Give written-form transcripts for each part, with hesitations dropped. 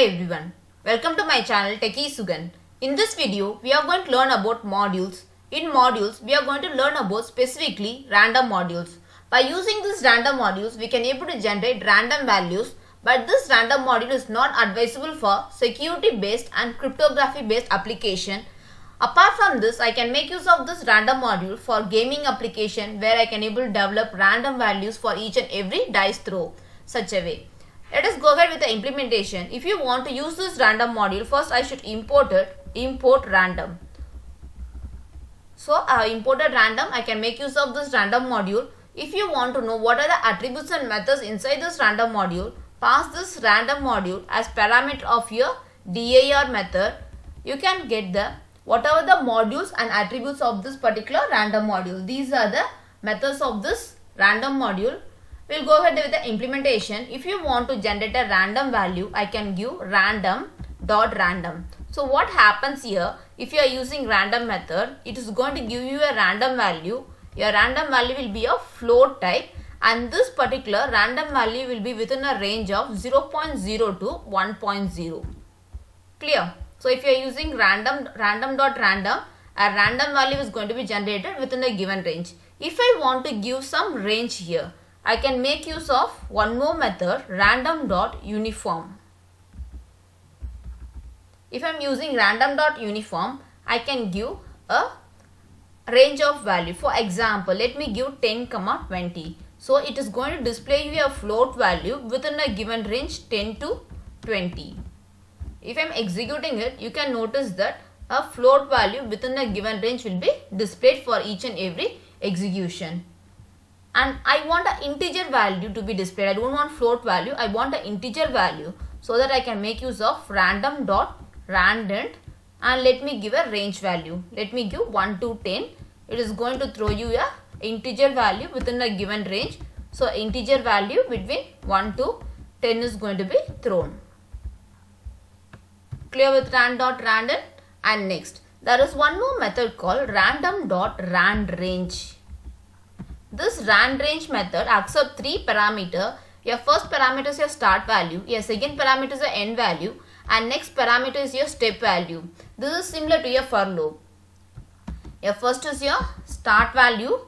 everyone, welcome to my channel Techie Sugan. In this video, we are going to learn about modules. In modules, we are going to learn about specifically random modules. By using these random modules, we can able to generate random values, but this random module is not advisable for security based and cryptography based application. Apart from this, I can make use of this random module for gaming application where I can able to develop random values for each and every dice throw such a way. Let us go ahead with the implementation. If you want to use this random module, first I should import random. So I have imported random. I can make use of this random module. If you want to know what are the attributes and methods inside this random module, pass this random module as parameter of your DAR method. You can get the whatever the modules and attributes of this particular random module. These are the methods of this random module. We'll go ahead with the implementation. If you want to generate a random value, I can give random.random. So what happens here, if you are using random method, it is going to give you a random value. Your random value will be a float type and this particular random value will be within a range of 0.0 to 1.0. Clear? So if you are using random.random, a random value is going to be generated within a given range. If I want to give some range here, I can make use of one more method, random.uniform. If I am using random.uniform, I can give a range of value. For example, let me give 10, 20. So it is going to display you a float value within a given range 10 to 20. If I am executing it, you can notice that a float value within a given range will be displayed for each and every execution. And I want an integer value to be displayed. I don't want float value. I want an integer value so that I can make use of random.random and let me give a range value. Let me give 1 to 10. It is going to throw you a integer value within a given range. So integer value between 1 to 10 is going to be thrown. Clear with random.random? And next, there is one more method called random.randrange. This randrange method accepts three parameters. Your first parameter is your start value, your second parameter is your end value, and next parameter is your step value. This is similar to your for loop. Your first is your start value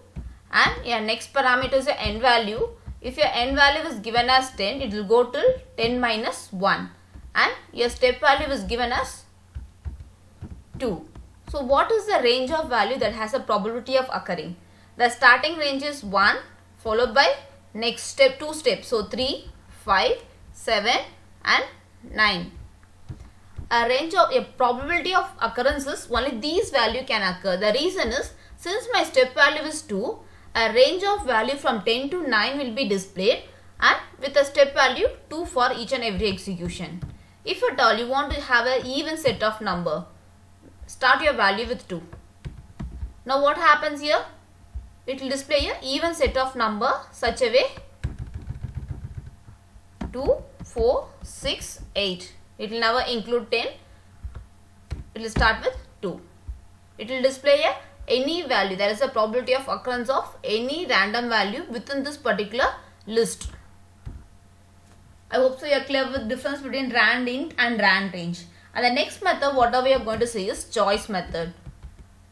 and your next parameter is your end value. If your end value is given as 10, it will go till 10 minus 1 and your step value is given as 2. So what is the range of value that has a probability of occurring? The starting range is 1 followed by next step 2 steps. So 3, 5, 7 and 9. A range of a probability of occurrences, only these value can occur. The reason is since my step value is 2, a range of value from 10 to 9 will be displayed and with a step value 2 for each and every execution. If at all you want to have an even set of number, start your value with 2. Now what happens here? It will display an even set of number such a way 2, 4, 6, 8. It will never include 10. It will start with 2. It will display any value. There is a probability of occurrence of any random value within this particular list. I hope so you are clear with the difference between randint and randrange. And the next method whatever we are going to say is choice method.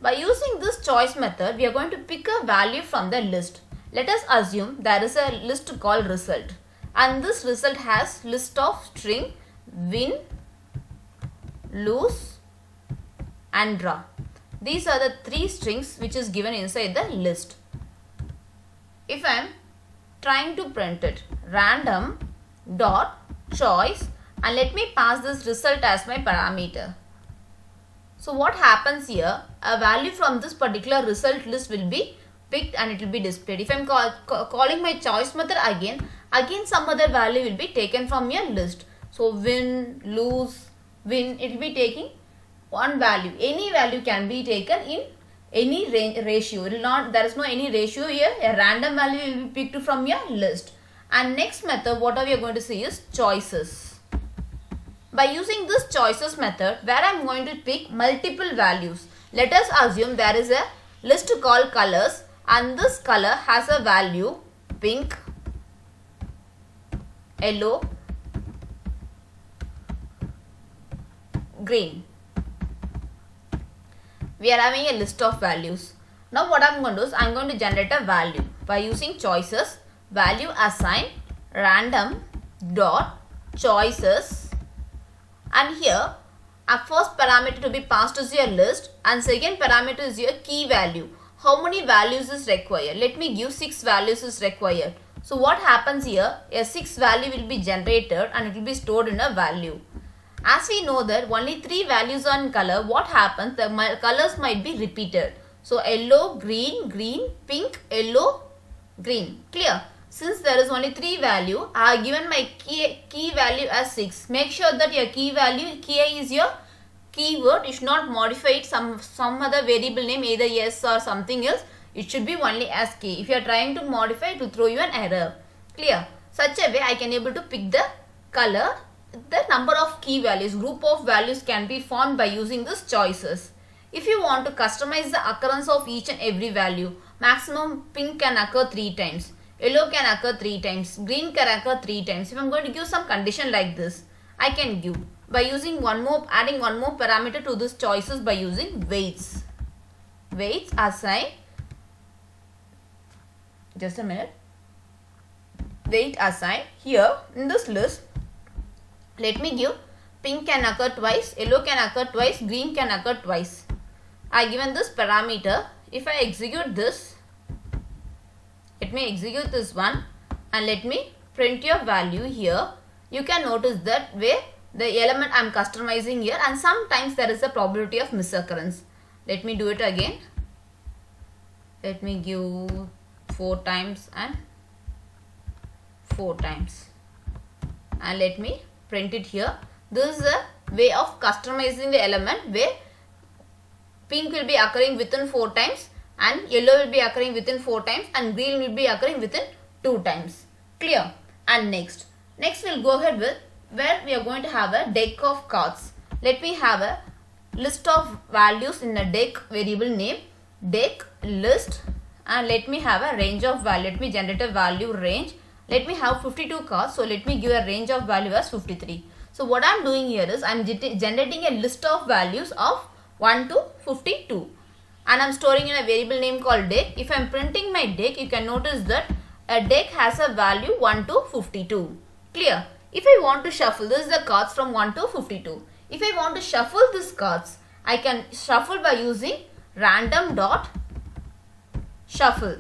By using this choice method, we are going to pick a value from the list. Let us assume there is a list called result. And this result has list of string win, lose and draw. These are the three strings which is given inside the list. If I am trying to print it, random dot choice and let me pass this result as my parameter. So what happens here, a value from this particular result list will be picked and it will be displayed. If I am calling my choice method again some other value will be taken from your list. So win, lose, win, it will be taking one value. Any value can be taken in any ratio. It will not, there is no any ratio here. A random value will be picked from your list. And next method, what we are going to see is choices. By using this choices method, where I am going to pick multiple values. Let us assume there is a list called colors and this color has a value pink, yellow, green. We are having a list of values. Now what I am going to do is I am going to generate a value by using choices, value assign random dot choices, and here our first parameter to be passed is your list and second parameter is your key value. How many values is required? Let me give 6 values is required. So what happens here, a 6 value will be generated and it will be stored in a value. As we know that only 3 values are in color, what happens, the colors might be repeated. So yellow, green, green, pink, yellow, green. Clear? Since there is only 3 value, I have given my key value as 6. Make sure that your key value, key is your keyword. You should not modify it some other variable name, either yes or something else. It should be only as key. If you are trying to modify, it will throw you an error. Clear? Such a way I can able to pick the color. The number of key values, group of values can be formed by using these choices. If you want to customize the occurrence of each and every value, maximum pink can occur 3 times. Yellow can occur 3 times. Green can occur 3 times. If I am going to give some condition like this, I can give by using adding one more parameter to these choices by using weights. Weights assign. Just a minute. Weight assign. Here in this list, let me give pink can occur twice, yellow can occur twice, green can occur twice. I given this parameter. If I execute this, let me execute this one and let me print your value here. You can notice that where the element I am customizing here, and sometimes there is a probability of misoccurrence. Let me do it again. Let me give 4 times and 4 times and let me print it here. This is a way of customizing the element where pink will be occurring within 4 times and yellow will be occurring within 4 times and green will be occurring within 2 times. Clear? And next we'll go ahead with where we are going to have a deck of cards. Let me have a list of values in a deck variable name, deck list, and let me have a range of value. Let me generate a value range. Let me have 52 cards. So let me give a range of value as 53. So what I am doing here is I am generating a list of values of 1 to 52. And I am storing in a variable name called deck. If I am printing my deck, you can notice that a deck has a value 1 to 52. Clear? If I want to shuffle, this is the cards from 1 to 52. If I want to shuffle these cards, I can shuffle by using random dot shuffle.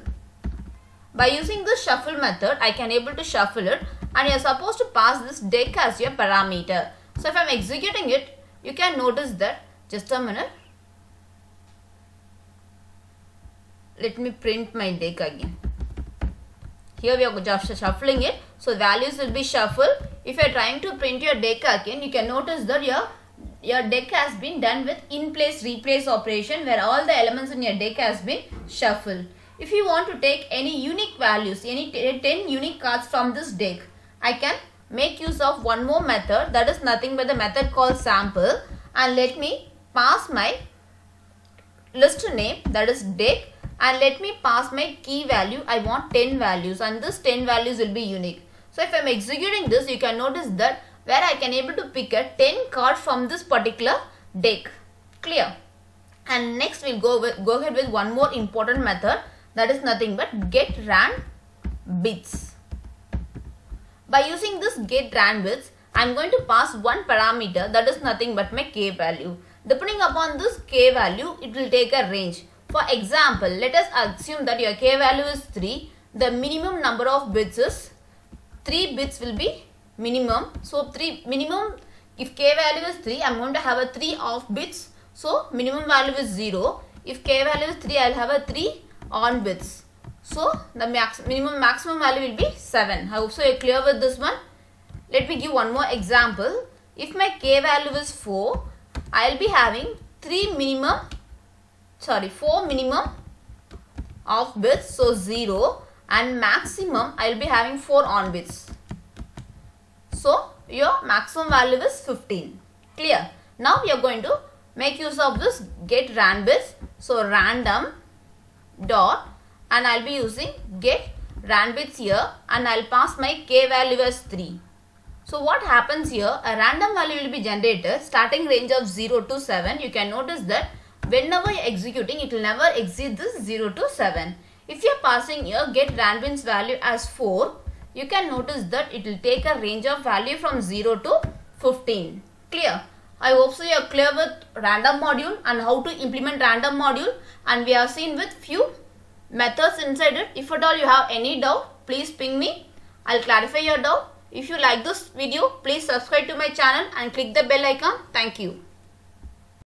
By using this shuffle method, I can able to shuffle it and you are supposed to pass this deck as your parameter. So if I am executing it, you can notice that, just a minute. Let me print my deck again. Here we are just shuffling it. So values will be shuffled. If you are trying to print your deck again, you can notice that your deck has been done with in place replace operation where all the elements in your deck has been shuffled. If you want to take any unique values, any 10 unique cards from this deck, I can make use of one more method, that is nothing but the method called sample, and let me pass my list name, that is deck, and let me pass my key value. I want 10 values and this 10 values will be unique. So if I am executing this, you can notice that where I can able to pick a 10 cards from this particular deck. Clear? And next we'll go ahead with one more important method, that is nothing but get ran bits. By using this get ran bits, I am going to pass one parameter, that is nothing but my k value. Depending upon this k value, it will take a range. For example, let us assume that your k value is 3. The minimum number of bits is 3 bits will be minimum. So minimum, if k value is 3, I am going to have a 3 off bits. So minimum value is 0. If k value is 3, I will have a 3 on bits. So the maximum value will be 7. I hope so you are clear with this one. Let me give one more example. If my k value is 4, I will be having 4 minimum of bits, so 0, and maximum I will be having 4 on bits. So your maximum value is 15. Clear? Now we are going to make use of this get ran bits. So random dot, and I will be using get ran bits here, and I will pass my k value as 3. So what happens here, a random value will be generated starting range of 0 to 7. You can notice that whenever you are executing, it will never exceed this 0 to 7. If you are passing here get random's value as 4, you can notice that it will take a range of value from 0 to 15. Clear? I hope so you are clear with random module and how to implement random module, and we have seen with few methods inside it. If at all you have any doubt, please ping me. I'll clarify your doubt. If you like this video, please subscribe to my channel and click the bell icon. Thank you.